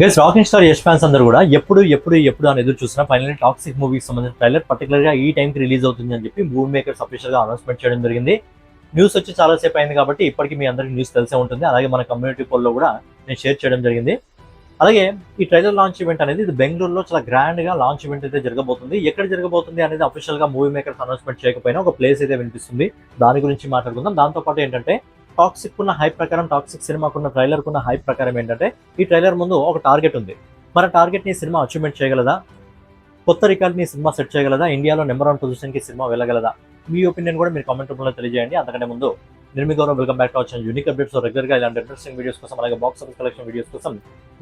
Guys, rocking star Yash fans అందరూ కూడా ఎప్పుడు ఎప్పుడు ఎప్పుడు అని ఎదురు చూస్తున్నా ఫైనల్లీ టాక్సిక్ మూవీకి సంబంధించిన ట్రైలర్ పర్టికులర్ గా ఈ టైం కి రిలీజ్ అవుతుంది అని చెప్పి మూవీ మేకర్స్ అఫీషియల్ గా అనౌన్స్మెంట్ చేయడం జరిగింది. న్యూస్ వచ్చి చాలా సేపు అయింది కాబట్టి ఇప్పటికీ మీ అందరికీ న్యూస్ తెలిసే ఉంటుంది. అలాగే మన కమ్యూనిటీ పోల్లో కూడా నేను షేర్ చేయడం జరిగింది. అలాగే ఈ ట్రైలర్ లాంచ్ ఈవెంట్ అనేది ఇది బెంగళూరులో చాలా గ్రాండ్ గా లాంచ్ ఈవెంట్ అయితే జరగబోతుంది. ఎక్కడ జరగబోతుంది అనేది అఫీషియల్ గా మూవీ మేకర్స్ అనౌన్స్మెంట్ చేయకపోయినా ఒక ప్లేస్ అయితే వినిపిస్తుంది. దాని గురించి మాట్లాడుకుందాం. దాంతో పాటు ఏంటంటే టాక్సిక్ ఉన్న హైప్ ప్రకారం, టాక్సిక్ సినిమాకున్న ట్రైలర్ కున్న హైప్ ప్రకారం ఏంటంటే ఈ ట్రైలర్ ముందు ఒక టార్గెట్ ఉంది. మన టార్గెట్ ని సినిమా అచీవ్మెంట్ చేయగలదా? కొత్త రికార్డ్ ని సినిమా సెట్ చేయగలదా? ఇండియాలో నెంబర్ 1 పొజిషన్ కి సినిమా వెళ్ళగలదా? మీ ఒపీనియన్ కూడా మీరు కామెంట్ రూపంలో తెలియజేయండి. అంతకంటే ముందు నేను మీ Gaurav, welcome back to our channel unique updates. Regular గా ఇలాంటి ఇంట్రెస్టింగ్ వీడియోస్ కోసం, అలాగే బాక్స్ ఆఫీస్ కలెక్షన్ వీడియోస్ కోసం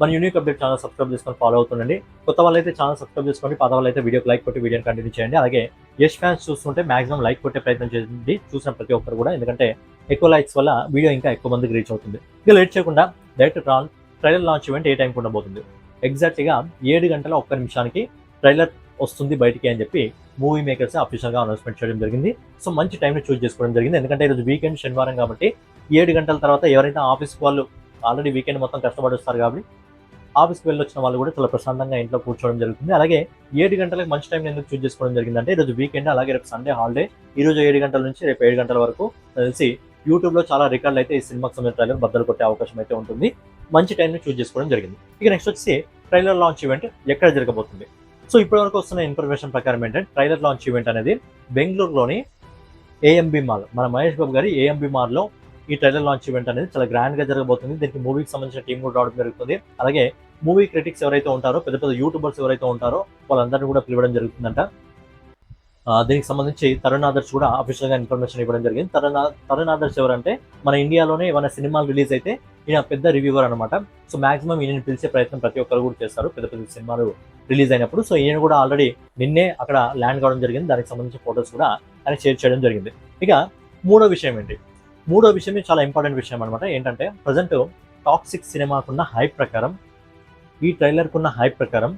మన యూనిక్ అప్డేట్ ఛానల్ సబ్స్క్రైబ్ చేసుకొని ఫాలో అవుతుండండి. కొత్త వాళ్ళైతే ఛానల్ సబ్స్క్రైబ్ చేసుకోండి, పాత వాళ్ళైతే వీడియోకి లైక్ కొట్టి వీడియోని కంటిన్యూ చేయండి. అలాగే యష్ ఫ్యాన్స్ చూస్తుంటే మాక్సిమం లైక్ కొట్టే ప్రయత్నం చేయండి చూసిన ప్రతి ఒక్కరు కూడా, ఎందుకంటే ఎక్కువ లైక్స్ వల్ల వీడియో ఇంకా ఎక్కువ మందికి రీచ్ అవుతుంది. ఇక లేట్ చేయకుండా డైరెక్ట్ ట్రైలర్ లాంచ్ ఈవెంట్ ఏ టైంకి ఉండబోతుంది? ఎగ్జాక్ట్గా 7 గంటల 1 నిమిషానికి ట్రైలర్ వస్తుంది బయటికి అని చెప్పి మూవీ మేకర్స్ అఫీషియల్గా అనౌన్స్మెంట్ చేయడం జరిగింది. సో మంచి టైంని చూస్ చేసుకోవడం జరిగింది, ఎందుకంటే ఈరోజు వీకెండ్, శనివారం కాబట్టి 7 గంటల తర్వాత ఎవరైతే ఆఫీస్కి వాళ్ళు ఆల్రెడీ వీకెండ్ మొత్తం కష్టపడి వస్తారు కాబట్టి ఆఫీస్కి వెళ్ళొచ్చిన వాళ్ళు కూడా చాలా ప్రశాంతంగా ఇంట్లో కూర్చోవడం జరుగుతుంది. అలాగే 7 గంటలకు మంచి టైం ఎందుకు చూస్ చేసుకోవడం జరిగిందంటే ఈరోజు వీకెండ్, అలాగే రేపు సండే హాలిడే. ఈరోజు 7 గంటల నుంచి రేపు 7 గంటల వరకు తెలిసి యూట్యూబ్లో చాలా రికార్డులు అయితే ఈ సినిమాకి సంబంధించిన ట్రైలర్ బద్దలు కొట్టే అవకాశం అయితే ఉంటుంది. మంచి టైంని చూస్ చేసుకోవడం జరిగింది. ఇక నెక్స్ట్ వచ్చి ట్రైలర్ లాంచ్ ఈవెంట్ ఎక్కడ జరగబోతుంది? సో ఇప్పటివరకు వస్తున్న ఇన్ఫర్మేషన్ ప్రకారం ఏంటంటే ట్రైలర్ లాంచ్ ఈవెంట్ అనేది బెంగళూరులోని ఏఎంబి మాల్, మన మహేష్ బాబు గారి ఏఎంబి మాల్లో ఈ ట్రైలర్ లాంచ్ ఈవెంట్ అనేది చాలా గ్రాండ్ గా జరగబోతుంది. దీనికి మూవీకి సంబంధించిన టీం కూడా రావడం జరుగుతుంది. అలాగే మూవీ క్రిటిక్స్ ఎవరైతే ఉంటారో, పెద్ద పెద్ద యూట్యూబర్స్ ఎవరైతే ఉంటారో వాళ్ళందరినీ కూడా పిలవడం జరుగుతుందంట. దీనికి సంబంధించి తరుణ్ ఆదర్శ్ కూడా అఫీషియల్ గా ఇన్ఫర్మేషన్ ఇవ్వడం జరిగింది. తరుణ్ ఆదర్శ్ ఎవరంటే మన ఇండియాలోనే ఏమైనా సినిమాలు రిలీజ్ అయితే ఈయన పెద్ద రివ్యూవర్ అనమాట. సో మాక్సిమం ఈయన పిలిచే ప్రయత్నం ప్రతి ఒక్కరు కూడా చేస్తారు పెద్ద పెద్ద సినిమాలు రిలీజ్ అయినప్పుడు. సో ఈయన కూడా ఆల్రెడీ నిన్నే అక్కడ ల్యాండ్ కావడం జరిగింది. దానికి సంబంధించిన ఫోటోస్ కూడా ఆయన షేర్ చేయడం జరిగింది. ఇక మూడో విషయం ఏంటి? మూడో విషయం చాలా ఇంపార్టెంట్ విషయం అనమాట. ఏంటంటే ప్రజెంట్ టాక్సిక్ సినిమాకున్న హైప్ ప్రకారం, ఈ ట్రైలర్ కున్న హైప్ ప్రకారం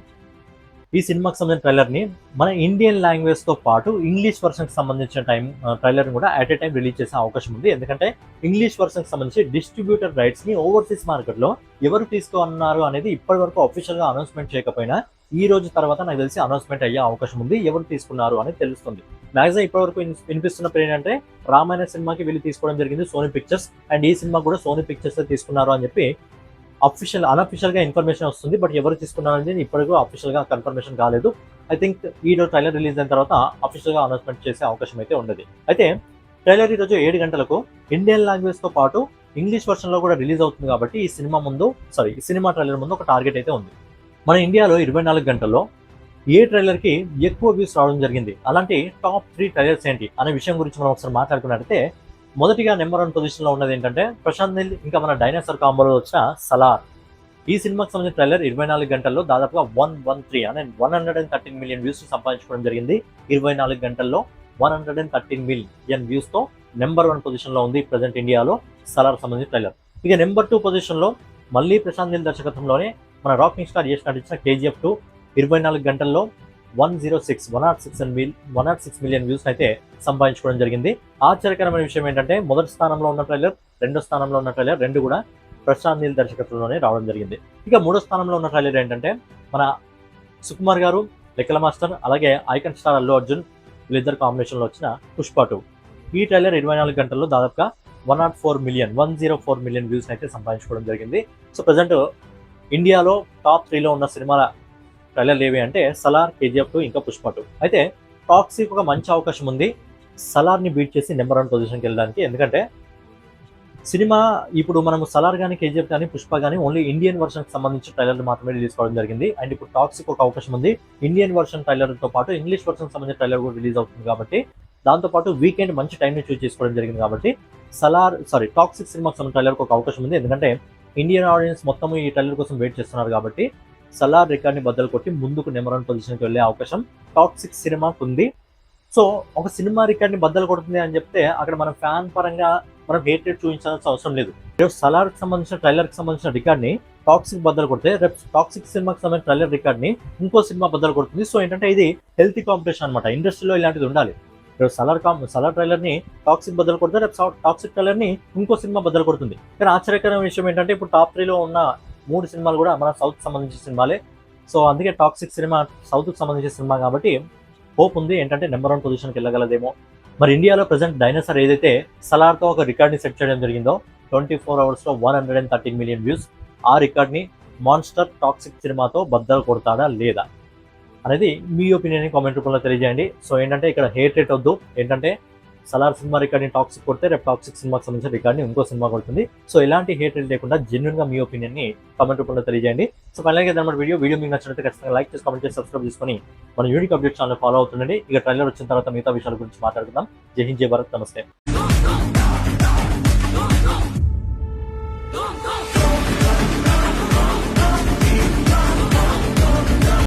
ఈ సినిమాకి సంబంధించిన ట్రైలర్ ని మన ఇండియన్ లాంగ్వేజ్ తో పాటు ఇంగ్లీష్ వర్షన్ కి సంబంధించిన ట్రైలర్ కూడా అట్ ఏ టైం రిలీజ్ చేసే అవకాశం ఉంది. ఎందుకంటే ఇంగ్లీష్ వర్షన్ కి సంబంధించి డిస్ట్రిబ్యూటర్ రైట్స్ ని ఓవర్సీస్ మార్కెట్ లో ఎవరు తీసుకున్నారు అనేది ఇప్పటి వరకు అఫీషియల్ గా అనౌన్స్మెంట్ చేయకపోయినా ఈ రోజు తర్వాత నాకు తెలిసి అనౌన్స్మెంట్ అయ్యే అవకాశం ఉంది. ఎవరు తీసుకున్నారు అనేది తెలుస్తుంది. మాక్సిమం ఇప్పటి వరకు వినిపిస్తున్న పేరు ఏంటంటే రామాయణ సినిమాకి వీళ్ళు తీసుకోవడం జరిగింది సోనీ పిక్చర్స్, అండ్ ఈ సినిమా కూడా సోనీ పిక్చర్స్ తీసుకున్నారు అని చెప్పి అన్అఫీషియల్ గా ఇన్ఫర్మేషన్ వస్తుంది. బట్ ఎవరు తీసుకున్నారు అనేది ఇప్పటికీ అఫీషియల్ గా కన్ఫర్మేషన్ కాలేదు. ఐ థింక్ ఈ రోజు ట్రైలర్ రిలీజ్ అయిన తర్వాత అఫీషియల్ గా అనౌన్స్మెంట్ చేసే అవకాశం అయితే ఉండదు. అయితే ట్రైలర్ ఈ రోజు 7 గంటలకు ఇండియన్ లాంగ్వేజ్ తో పాటు ఇంగ్లీష్ వర్షన్ లో కూడా రిలీజ్ అవుతుంది కాబట్టి ఈ సినిమా ట్రైలర్ ముందు ఒక టార్గెట్ అయితే ఉంది. మన ఇండియాలో 24 గంటల్లో ఏ ట్రైలర్ కి ఎక్కువ వ్యూస్ రావడం జరిగింది, అలాంటి టాప్ 3 ట్రైలర్స్ ఏంటి అనే విషయం గురించి మనం ఒకసారి మాట్లాడుకున్నట్టయితే మొదటిగా నెంబర్ 1 పొజిషన్ లో ఉన్నది ఏంటంటే ప్రశాంత్ నీల్ ఇంకా మన డైనోసార్ కాంబోలో వచ్చిన సలార్. ఈ సినిమాకి సంబంధించిన ట్రైలర్ 24 గంటల్లో దాదాపుగా 113 మిలియన్ వ్యూస్ సంపాదించుకోవడం జరిగింది. 24 గంటల్లో 113 మిలియన్ వ్యూస్ తో నెంబర్ 1 పొజిషన్ లో ఉంది ప్రజెంట్ ఇండియాలో సలార్ సంబంధించిన ట్రైలర్. ఇక నెంబర్ 2 పొజిషన్ లో మళ్ళీ ప్రశాంత్ నీల్ దర్శకత్వంలోనే మన రాకింగ్ స్టార్ యష్ నటించిన KGF 2 24 గంటల్లో 106 మిలియన్ వ్యూస్ అయితే సంపాదించుకోవడం జరిగింది. ఆశ్చర్యకరమైన విషయం ఏంటంటే మొదటి స్థానంలో ఉన్న ట్రైలర్, రెండో స్థానంలో ఉన్న ట్రైలర్ రెండు కూడా ప్రశాంత్ నీల్ దర్శకత్వంలోనే రావడం జరిగింది. ఇక మూడో స్థానంలో ఉన్న ట్రైలర్ ఏంటంటే మన సుకుమార్ గారు, లెక్కల మాస్టర్, అలాగే ఐకాన్ స్టార్ అల్లు అర్జున్ వీళ్ళిద్దరు కాంబినేషన్ లో వచ్చిన పుష్ప 2. ఈ ట్రైలర్ 24 గంటల్లో దాదాపుగా 104 మిలియన్ వ్యూస్ అయితే సంపాదించుకోవడం జరిగింది. సో ప్రజెంట్ ఇండియాలో టాప్ 3లో ఉన్న సినిమాల ట్రైలర్లు ఏవి అంటే సలార్, KGF 2 ఇంకా పుష్ప 2. అయితే టాక్సిక్ ఒక మంచి అవకాశం ఉంది సలార్ ని బీట్ చేసి నెంబర్ 1 పొజిషన్కి వెళ్ళడానికి. ఎందుకంటే సినిమా ఇప్పుడు మనం సలార్ కానీ, KGF కానీ, పుష్ప కానీ ఓన్లీ ఇండియన్ వర్షన్ కి సంబంధించిన ట్రైలర్ మాత్రమే రిలీజ్ కావడం జరిగింది. అండ్ ఇప్పుడు టాక్సిక్ ఒక అవకాశం ఉంది ఇండియన్ వర్షన్ ట్రైలర్ తో పాటు ఇంగ్లీష్ వర్షన్ సంబంధించిన ట్రైలర్ కూడా రిలీజ్ అవుతుంది కాబట్టి, దాంతో పాటు వీకెండ్ మంచి టైంని చూస్ చేసుకోవడం జరిగింది కాబట్టి టాక్సిక్ సినిమాకి సంబంధించిన ట్రైలర్ ఒక అవకాశం ఉంది. ఎందుకంటే ఇండియన్ ఆడియన్స్ మొత్తం ఈ ట్రైలర్ కోసం వెయిట్ చేస్తున్నారు కాబట్టి సలార్ రికార్డ్ని బద్దలు కొట్టి ముందుకు నెంబర్ 1 పొజిషన్కి వెళ్ళే అవకాశం టాక్సిక్ సినిమాకు ఉంది. సో ఒక సినిమా రికార్డ్ని బద్దలు కొడుతుంది అని చెప్తే అక్కడ మనం ఫ్యాన్ పరంగా మనం హేట్రేట్ చూపించాల్సిన అవసరం లేదు. రేపు సలార్కి సంబంధించిన ట్రైలర్కి సంబంధించిన రికార్డ్ని టాక్సిక్ బద్దలు కొడితే రేపు టాక్సిక్ సినిమాకి సంబంధించిన ట్రైలర్ రికార్డ్ని ఇంకో సినిమా బద్దలు కొడుతుంది. సో ఏంటంటే ఇది హెల్తీ కాంపిటీషన్ అనమాట. ఇండస్ట్రీలో ఇలాంటిది ఉండాలి. రేపు సలార్ ట్రైలర్ని టాక్సిక్ బద్దలు కొడితే రేపు టాక్సిక్ ట్రైలర్ని ఇంకో సినిమా బద్దలు కొడుతుంది. కానీ ఆశ్చర్యకరమైన విషయం ఏంటంటే ఇప్పుడు టాప్ 3లో ఉన్న 3 సినిమాలు కూడా మన సౌత్ సంబంధించిన సినిమాలే. సో అందుకే టాక్సిక్ సినిమా సౌత్కి సంబంధించిన సినిమా కాబట్టి హోప్ ఉంది ఏంటంటే నెంబర్ 1 పొజిషన్కి వెళ్ళగలదేమో. మరి ఇండియాలో ప్రజెంట్ డైనోసార్ ఏదైతే సలార్తో ఒక రికార్డ్ని సెట్ చేయడం జరిగిందో 24 అవర్స్లో 113 మిలియన్ వ్యూస్, ఆ రికార్డ్ని మాన్స్టర్ టాక్సిక్ సినిమాతో బద్దలు కొడతాడా లేదా అనేది మీ ఒపీనియన్ కామెంట్ రూపంలో తెలియజేయండి. సో ఏంటంటే ఇక్కడ హేట్ రేట్ వద్దు, ఏంటంటే సలార్ సినిమా రికార్డ్ని టాక్సిక్ కొడితే రేపు టాక్సిక్ సినిమాకి సంబంధించిన రికార్డ్ని ఇంకో సినిమా కొడుతుంది. సో ఎలాంటి హేట్ రేట్ లేకుండా జెన్యున్గా మీ ఒపీనియన్ని కామెంట్ రూపంలో తెలియజేయండి. సో ఫైనల్గా ఏదైనా వీడియో మీకు నచ్చినట్లయితే ఖచ్చితంగా లైక్ చేసి కామెంట్ చేసి సబ్స్క్రైబ్ చేసుకొని మన యూనిక్ అప్డేట్ ఛానల్ ఫాలో అవుతుండండి. ఇక ట్రైలర్ వచ్చిన తర్వాత మిగతా విషయాల గురించి మాట్లాడుకుందాం. జై హింద్, జై భారత్, నమస్తే.